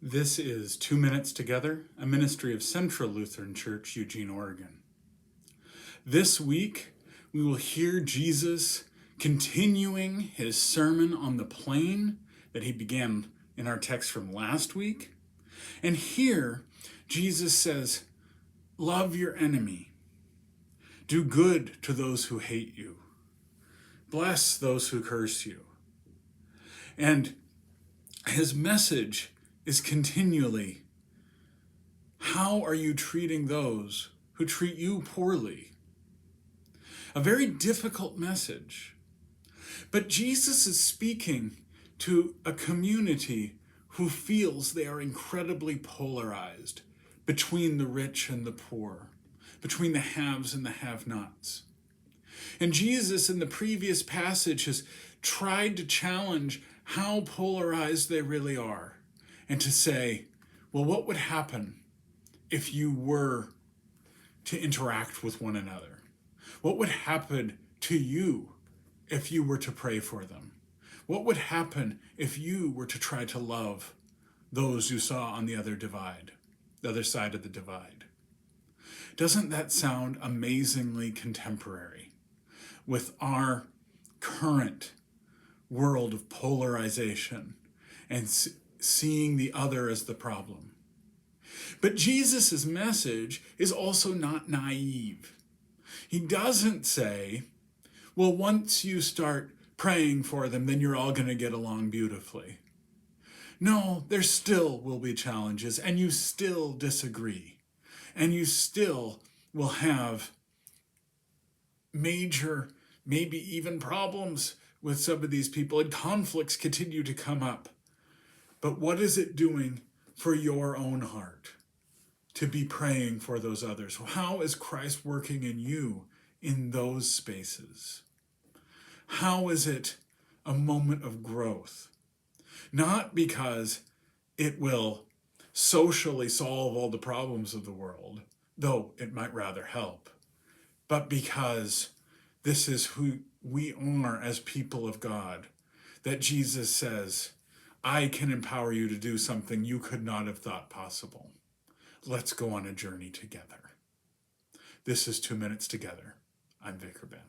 This is 2 Minutes Together, a ministry of Central Lutheran Church, Eugene, Oregon. This week, we will hear Jesus continuing his sermon on the plain that he began in our text from last week. And here, Jesus says, love your enemy. Do good to those who hate you. Bless those who curse you. And his message is continually, how are you treating those who treat you poorly? A very difficult message. But Jesus is speaking to a community who feels they are incredibly polarized between the rich and the poor, between the haves and the have-nots. And Jesus in the previous passage has tried to challenge how polarized they really are and to say, well, what would happen if you were to interact with one another? What would happen to you if you were to pray for them? What would happen if you were to try to love those you saw on the other side of the divide? Doesn't that sound amazingly contemporary with our current world of polarization and seeing the other as the problem? But Jesus' message is also not naive. He doesn't say, well, once you start praying for them, then you're all going to get along beautifully. No, there still will be challenges, and you still disagree, and you still will have major, maybe even problems with some of these people, and conflicts continue to come up. But what is it doing for your own heart to be praying for those others? How is Christ working in you in those spaces? How is it a moment of growth? Not because it will socially solve all the problems of the world, though it might rather help, but because this is who we are as people of God, that Jesus says, I can empower you to do something you could not have thought possible. Let's go on a journey together. This is 2 Minutes Together. I'm Vicar Ben.